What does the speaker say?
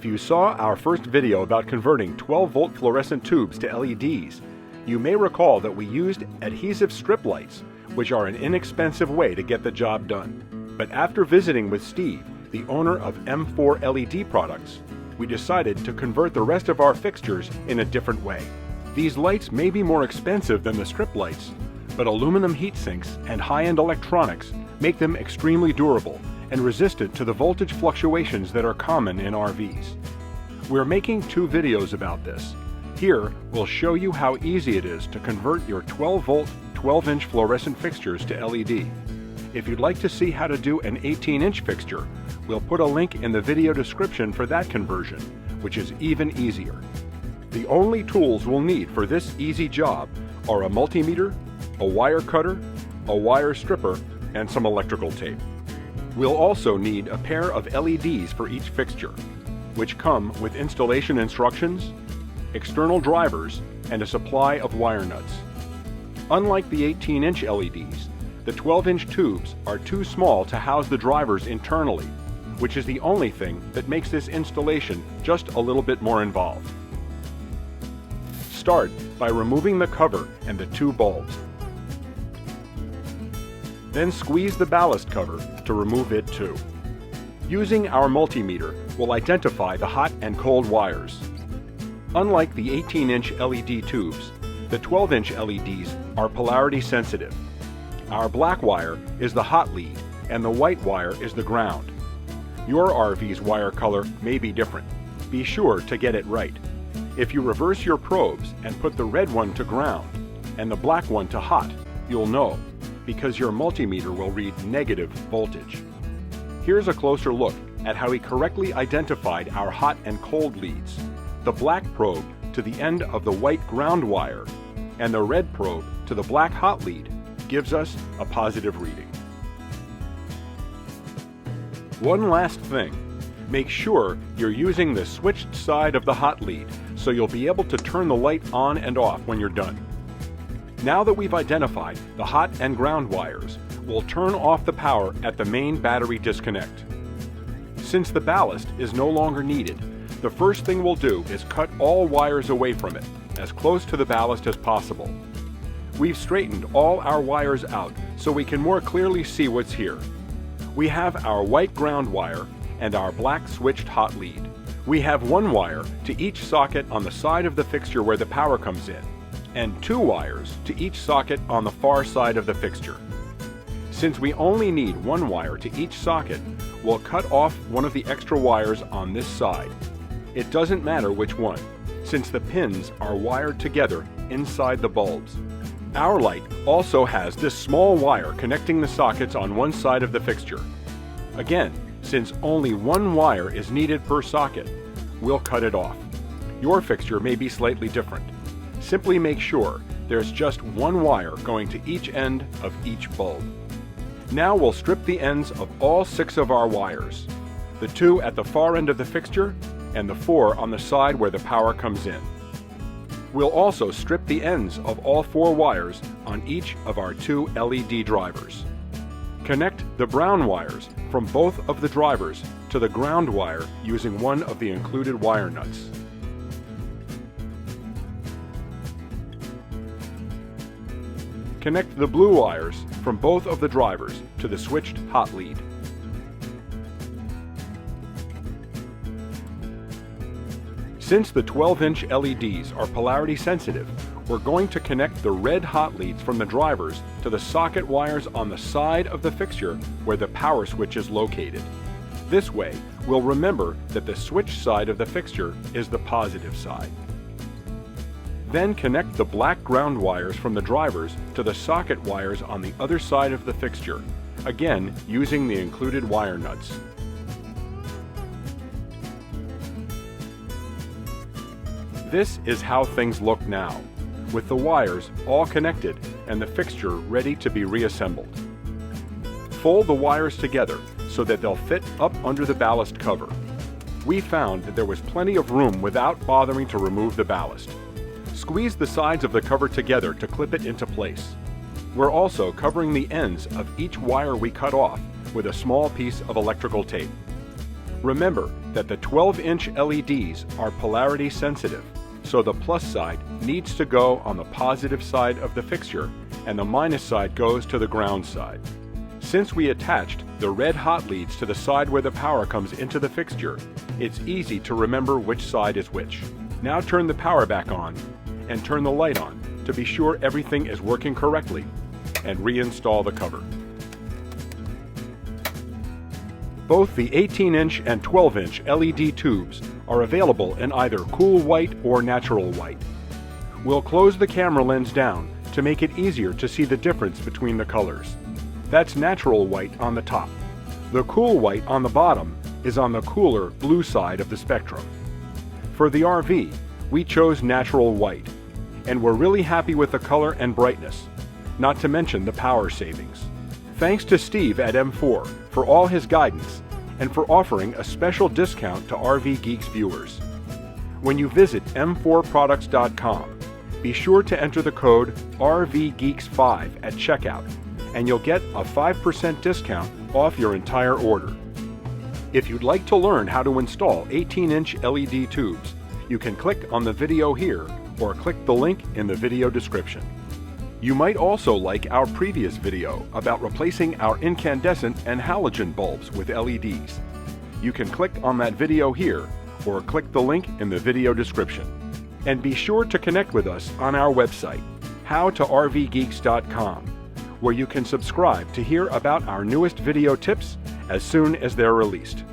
If you saw our first video about converting 12-volt fluorescent tubes to LEDs, you may recall that we used adhesive strip lights, which are an inexpensive way to get the job done. But after visiting with Steve, the owner of M4 LED Products, we decided to convert the rest of our fixtures in a different way. These lights may be more expensive than the strip lights, but aluminum heat sinks and high-end electronics make them extremely durable and resistant to the voltage fluctuations that are common in RVs. We're making 2 videos about this. Here, we'll show you how easy it is to convert your 12-volt, 12-inch fluorescent fixtures to LED. If you'd like to see how to do an 18-inch fixture, we'll put a link in the video description for that conversion, which is even easier. The only tools we'll need for this easy job are a multimeter, a wire cutter, a wire stripper, and some electrical tape. We'll also need a pair of LEDs for each fixture, which come with installation instructions, external drivers, and a supply of wire nuts. Unlike the 18-inch LEDs, the 12-inch tubes are too small to house the drivers internally, which is the only thing that makes this installation just a little bit more involved. Start by removing the cover and the 2 bulbs. Then squeeze the ballast cover to remove it too. Using our multimeter, we'll identify the hot and cold wires. Unlike the 18-inch LED tubes, the 12-inch LEDs are polarity sensitive. Our black wire is the hot lead and the white wire is the ground. Your RV's wire color may be different. Be sure to get it right. If you reverse your probes and put the red one to ground and the black one to hot, you'll know, because your multimeter will read negative voltage. Here's a closer look at how we correctly identified our hot and cold leads. The black probe to the end of the white ground wire and the red probe to the black hot lead gives us a positive reading. One last thing, make sure you're using the switched side of the hot lead so you'll be able to turn the light on and off when you're done. Now that we've identified the hot and ground wires, we'll turn off the power at the main battery disconnect. Since the ballast is no longer needed, the first thing we'll do is cut all wires away from it, as close to the ballast as possible. We've straightened all our wires out so we can more clearly see what's here. We have our white ground wire and our black switched hot lead. We have 1 wire to each socket on the side of the fixture where the power comes in, and 2 wires to each socket on the far side of the fixture. Since we only need 1 wire to each socket, we'll cut off one of the extra wires on this side. It doesn't matter which one, since the pins are wired together inside the bulbs. Our light also has this small wire connecting the sockets on one side of the fixture. Again, since only 1 wire is needed per socket, we'll cut it off. Your fixture may be slightly different. Simply make sure there's just 1 wire going to each end of each bulb. Now we'll strip the ends of all 6 of our wires, the 2 at the far end of the fixture and the 4 on the side where the power comes in. We'll also strip the ends of all 4 wires on each of our 2 LED drivers. Connect the brown wires from both of the drivers to the ground wire using one of the included wire nuts. Connect the blue wires from both of the drivers to the switched hot lead. Since the 12-inch LEDs are polarity sensitive, we're going to connect the red hot leads from the drivers to the socket wires on the side of the fixture where the power switch is located. This way, we'll remember that the switch side of the fixture is the positive side. Then connect the black ground wires from the drivers to the socket wires on the other side of the fixture, again using the included wire nuts. This is how things look now, with the wires all connected and the fixture ready to be reassembled. Fold the wires together so that they'll fit up under the ballast cover. We found that there was plenty of room without bothering to remove the ballast. Squeeze the sides of the cover together to clip it into place. We're also covering the ends of each wire we cut off with a small piece of electrical tape. Remember that the 12-inch LEDs are polarity sensitive, so the plus side needs to go on the positive side of the fixture and the minus side goes to the ground side. Since we attached the red hot leads to the side where the power comes into the fixture, it's easy to remember which side is which. Now turn the power back on and turn the light on to be sure everything is working correctly, and reinstall the cover. Both the 18-inch and 12-inch LED tubes are available in either cool white or natural white. We'll close the camera lens down to make it easier to see the difference between the colors. That's natural white on the top. The cool white on the bottom is on the cooler blue side of the spectrum. For the RV, we chose natural white, and we're really happy with the color and brightness, not to mention the power savings. Thanks to Steve at M4 for all his guidance and for offering a special discount to RVgeeks viewers. When you visit m4products.com, be sure to enter the code RVgeeks5 at checkout, and you'll get a 5% discount off your entire order. If you'd like to learn how to install 18-inch LED tubes, you can click on the video here or click the link in the video description. You might also like our previous video about replacing our incandescent and halogen bulbs with LEDs. You can click on that video here or click the link in the video description. And be sure to connect with us on our website, howtorvgeeks.com, where you can subscribe to hear about our newest video tips as soon as they're released.